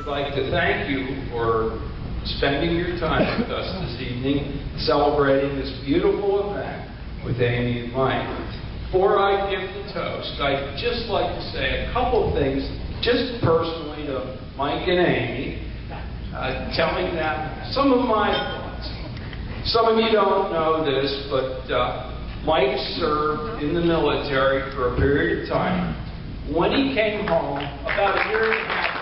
would like to thank you for spending your time with us this evening, celebrating this beautiful event with Amy and Mike. Before I give the toast, I'd just like to say a couple of things, just personally to Mike and Amy, telling them some of my thoughts. Some of you don't know this, but Mike served in the military for a period of time. When he came home, about a year and a half ago,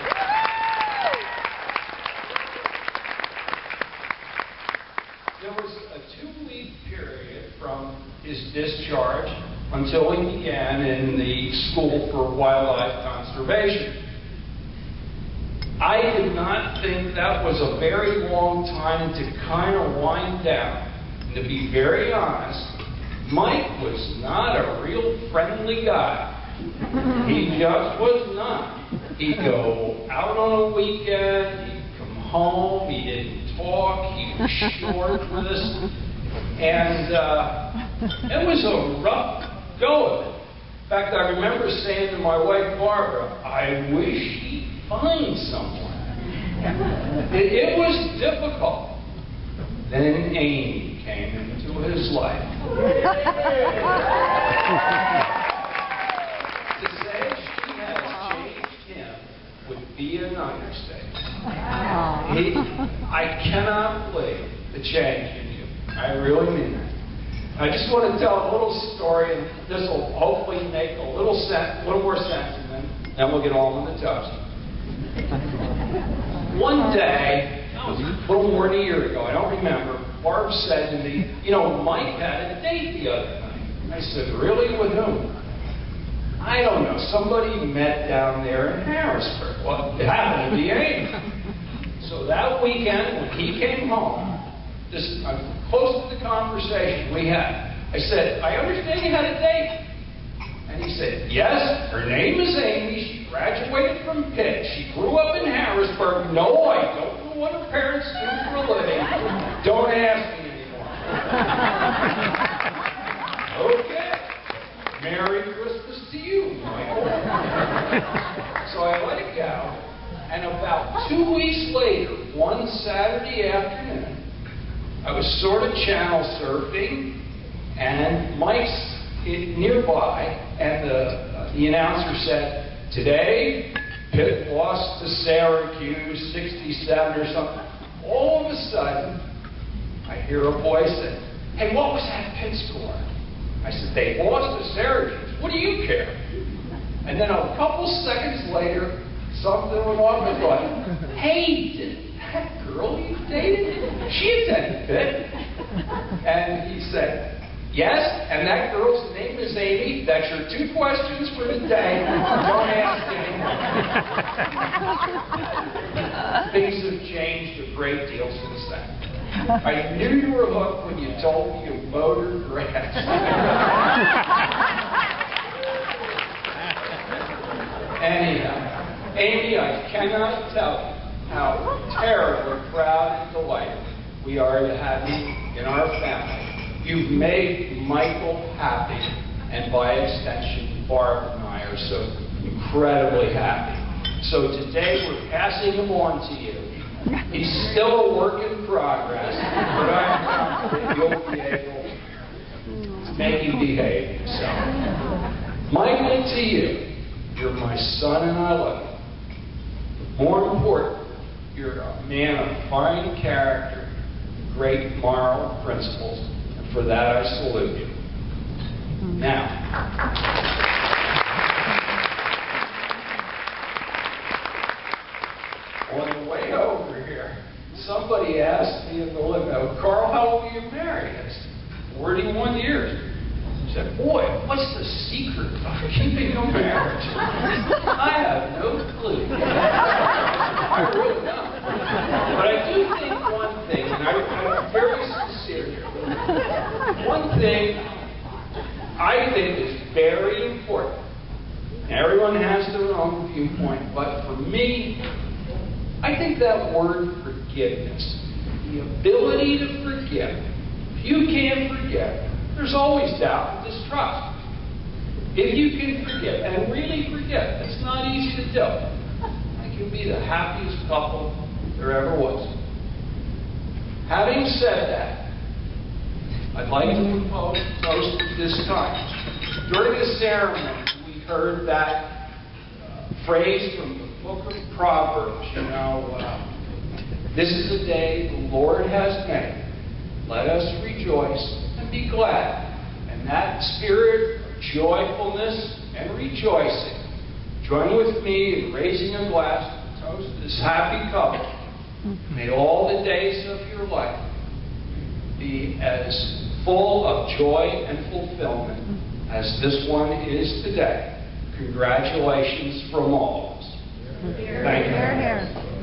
there was a 2-week period from his discharge until he began in the School for Wildlife Conservation. I did not think that was a very long time to kind of wind down. And to be very honest, Mike was not a real friendly guy. He just was not. He'd go out on a weekend, he'd come home, he didn't talk, he was short with us. And it was a rough go of it. In fact, I remember saying to my wife, Barbara, I wish he'd find someone. It was difficult. Then Amy came into his life. To say she has changed him would be an understatement. I cannot believe the change in you. I really mean that. I just want to tell a little story, and this will hopefully make a little more sense, and then we'll get on with the toast. One day, a little more than a year ago, I don't remember, Barb said to me, you know, Mike had a date the other night. I said, really? With whom? I don't know. Somebody met down there in Harrisburg. Well, it happened to be Amy. So that weekend, when he came home, close to the conversation we had, I said, I understand you had a date. And he said, yes, her name is Amy. She graduated from Pitt. She grew up in Harrisburg. No, I don't know what her parents do for a living. Don't ask me anymore. Okay. Merry Christmas to you, Michael. So I let it go. And about 2 weeks later, one Saturday afternoon, I was sort of channel surfing, and Mike's nearby, and the announcer said, today, Pitt lost to Syracuse, 67 or something. All of a sudden, I hear a voice say, hey, what was that Pitt score? I said, they lost to Syracuse. What do you care? And then a couple seconds later, something went off and I thought, hey, did that girl you dated, she attended Pitt? And he said, yes, and that girl's name is Amy. That's your 2 questions for the day. Don't ask anymore. Things have changed a great deal since then. I knew you were hooked when you told me you mowed her grass. Anyhow, Amy, I cannot tell you how terribly proud and delighted we are to have you in our family. You've made Michael happy, and by extension, Barb and I are so incredibly happy. So today we're passing him on to you. He's still a work in progress, but I'm confident you'll be able to make him behave himself. Michael, to you, you're my son and I love you. But more important, you're a man of fine character, great moral principles. For that, I salute you. Now, on the way over here, somebody asked me in the limo, Carl, how long were you married? I said, 41 years. He said, boy, what's the secret of keeping a marriage? I have no clue. I really don't. But I do think one thing, and I'm very sincere here. One thing I think is very important. Everyone has their own viewpoint, but for me, I think that word forgiveness, the ability to forgive. If you can't forgive, there's always doubt and distrust. If you can forgive, and really forgive, it's not easy to do. It can be be the happiest couple there ever was. Having said that, I'd like to propose a toast at this time. During the ceremony, we heard that phrase from the book of Proverbs, this is the day the Lord has made. Let us rejoice and be glad. And that spirit of joyfulness and rejoicing, join with me in raising a glass to toast this happy couple. May all the days of your life be as full of joy and fulfillment as this one is today. Congratulations from all of us. Thank you.